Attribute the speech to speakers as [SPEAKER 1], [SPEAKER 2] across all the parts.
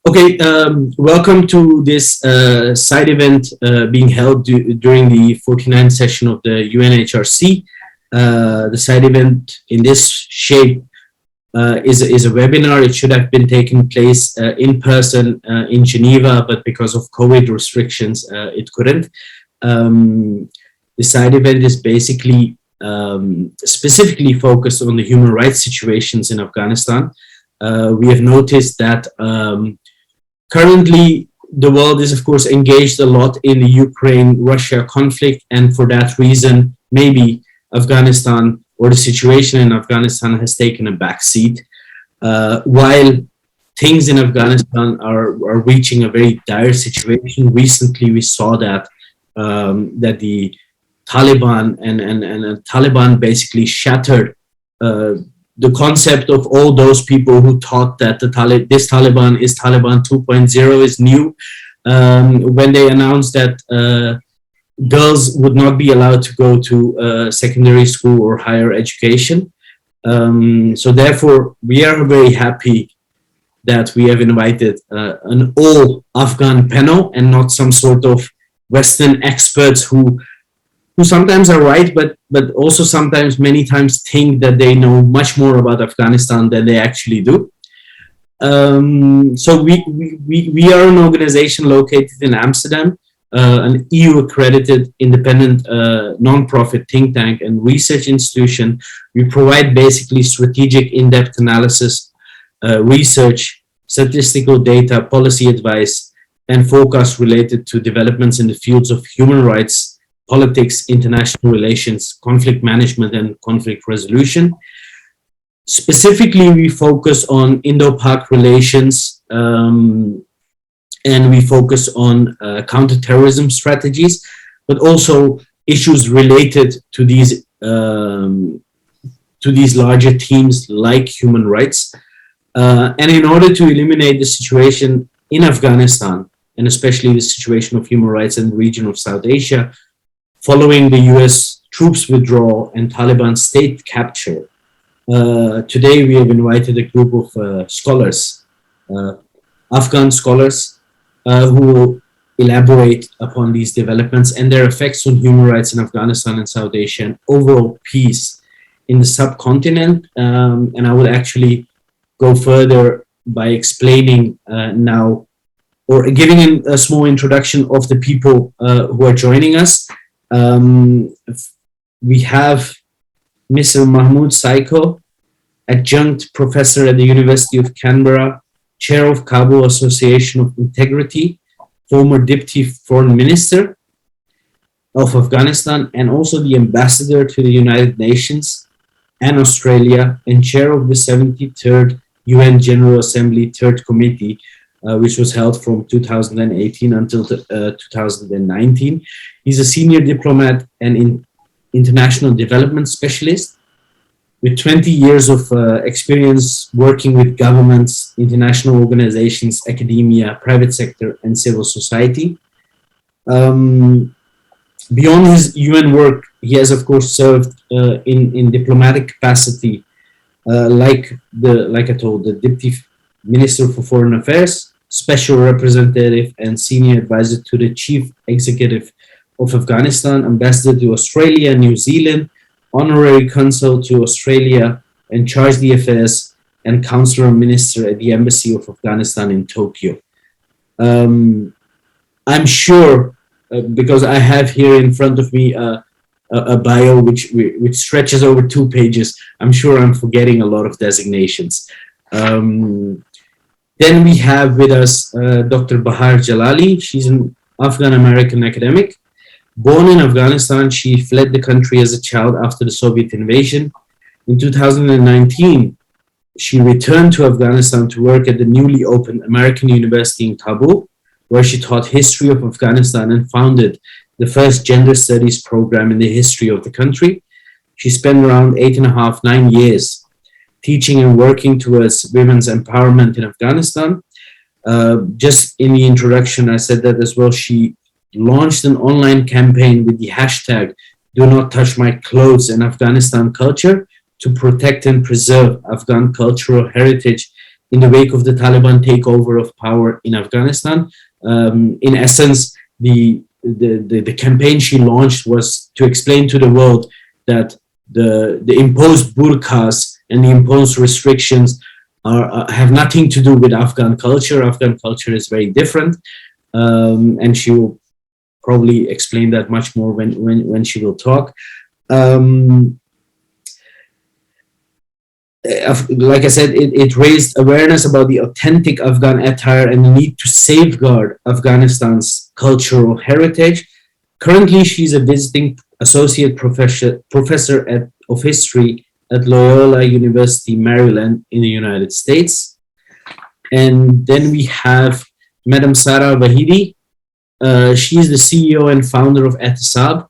[SPEAKER 1] Okay, welcome to this side event being held during the 49th session of the UNHRC. The side event in this shape is a webinar. It should have been taking place in person in Geneva, but because of COVID restrictions, it couldn't. The side event is basically specifically focused on the human rights situations in Afghanistan. We have noticed that currently, the world is, of course, engaged a lot in the Ukraine-Russia conflict, and for that reason, maybe Afghanistan or the situation in Afghanistan has taken a backseat, while things in Afghanistan are reaching a very dire situation. Recently, we saw that that the Taliban and Taliban basically shattered the concept of all those people who thought that this Taliban is Taliban 2.0 is new, when they announced that girls would not be allowed to go to secondary school or higher education. So therefore, we are very happy that we have invited an all Afghan panel and not some sort of Western experts who sometimes are right, but also sometimes, many times, think that they know much more about Afghanistan than they actually do. So we are an organization located in Amsterdam, an EU-accredited independent non-profit think tank and research institution. We provide basically strategic in-depth analysis, research, statistical data, policy advice, and forecasts related to developments in the fields of human rights, politics, international relations, conflict management, and conflict resolution. Specifically, we focus on Indo-Pak relations, and we focus on counterterrorism strategies, but also issues related to these larger themes like human rights. And in order to eliminate the situation in Afghanistan, and especially the situation of human rights in the region of South Asia, following the US troops withdrawal and Taliban state capture, today we have invited a group of scholars, Afghan scholars, who will elaborate upon these developments and their effects on human rights in Afghanistan and South Asia and overall peace in the subcontinent. And I will actually go further by explaining now, or giving a small introduction of the people who are joining us. We have Mr. Mahmoud Saiko, adjunct professor at the University of Canberra, chair of Kabul Association of Integrity, former deputy foreign minister of Afghanistan, and also the ambassador to the United Nations and Australia, and chair of the 73rd UN General Assembly Third Committee, which was held from 2018 until 2019. He's a senior diplomat and international development specialist with 20 years of experience working with governments, international organizations, academia, private sector, and civil society. Beyond his UN work, he has, of course, served in diplomatic capacity, like I told, the Deputy Minister for Foreign Affairs, Special Representative and Senior Advisor to the Chief Executive of Afghanistan, Ambassador to Australia, New Zealand, Honorary Consul to Australia and Charge d'Affaires, and Counselor Minister at the Embassy of Afghanistan in Tokyo. I'm sure, because I have here in front of me a bio which stretches over 2 pages, I'm sure I'm forgetting a lot of designations. Then we have with us Dr. Bahar Jalali. She's an Afghan-American academic. Born in Afghanistan, she fled the country as a child after the Soviet invasion. In 2019, she returned to Afghanistan to work at the newly opened American University in Kabul, where she taught history of Afghanistan and founded the first gender studies program in the history of the country. She spent around 8.5–9 years teaching and working towards women's empowerment in Afghanistan. Just in the introduction, I said that as well. She launched an online campaign with the hashtag "Do Not Touch My Clothes" and Afghanistan culture to protect and preserve Afghan cultural heritage in the wake of the Taliban takeover of power in Afghanistan. In essence, the campaign she launched was to explain to the world that the imposed burqas and the imposed restrictions have nothing to do with Afghan culture. Afghan culture is very different, and she will probably explain that much more when she will talk. Like I said, it raised awareness about the authentic Afghan attire and the need to safeguard Afghanistan's cultural heritage. Currently, she's a visiting associate professor of history at Loyola University, Maryland, in the United States. And then we have Madam Sara Vahidi. She's the CEO and founder of EFSAS,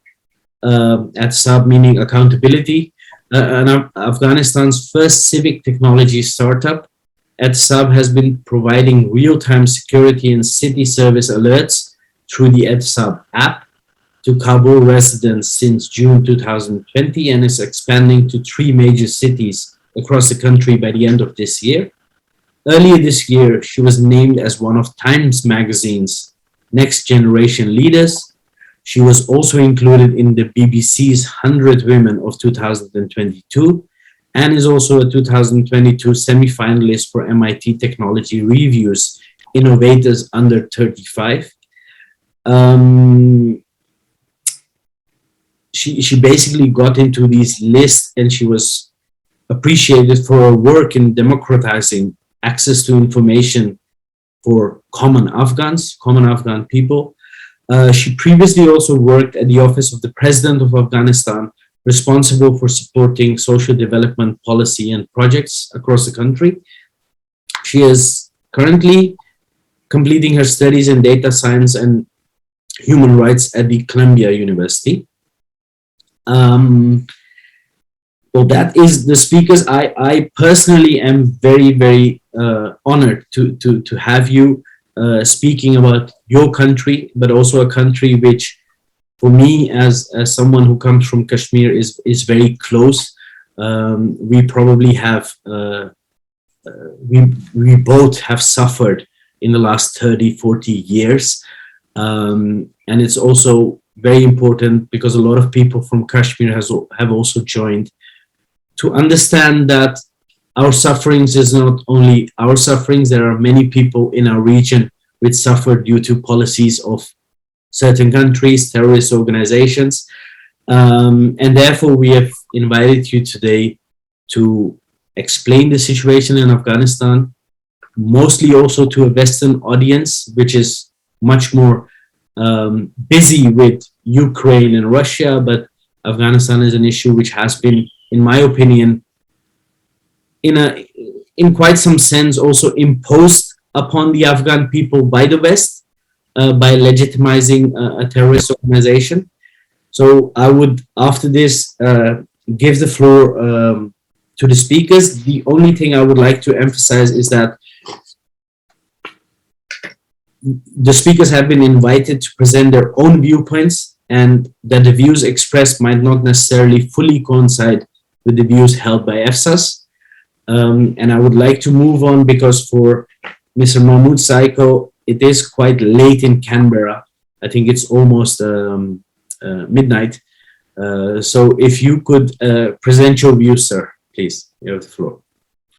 [SPEAKER 1] EFSAS meaning accountability, Afghanistan's first civic technology startup. EFSAS has been providing real-time security and city service alerts through the EFSAS app to Kabul residents since June 2020 and is expanding to 3 major cities across the country by the end of this year. Earlier this year, she was named as one of Times Magazine's Next Generation Leaders. She was also included in the BBC's 100 Women of 2022 and is also a 2022 semi-finalist for MIT Technology Review's Innovators Under 35. She basically got into these lists, and she was appreciated for her work in democratizing access to information for common Afghan people. She previously also worked at the Office of the President of Afghanistan, responsible for supporting social development policy and projects across the country. She is currently completing her studies in data science and human rights at the Columbia University. Well, that is the speakers. I personally am very, very honored to have you speaking about your country, but also a country which, for me, as someone who comes from Kashmir, is very close. We probably have, we both have suffered in the last 30, 40 years. And it's also very important because a lot of people from Kashmir have also joined to understand that our sufferings is not only our sufferings. There are many people in our region which suffer due to policies of certain countries, terrorist organizations. And therefore, we have invited you today to explain the situation in Afghanistan, mostly also to a Western audience, which is much more busy with Ukraine and Russia, but Afghanistan is an issue which has been, in my opinion, in quite some sense also imposed upon the Afghan people by the West by legitimizing a terrorist organization. So I would, after this, give the floor to the speakers. The only thing I would like to emphasize is that the speakers have been invited to present their own viewpoints, and that the views expressed might not necessarily fully coincide with the views held by EFSAS. And I would like to move on because for Mr. Mahmoud Saiko, it is quite late in Canberra. I think it's almost midnight. So if you could present your views, sir, please, you have the floor.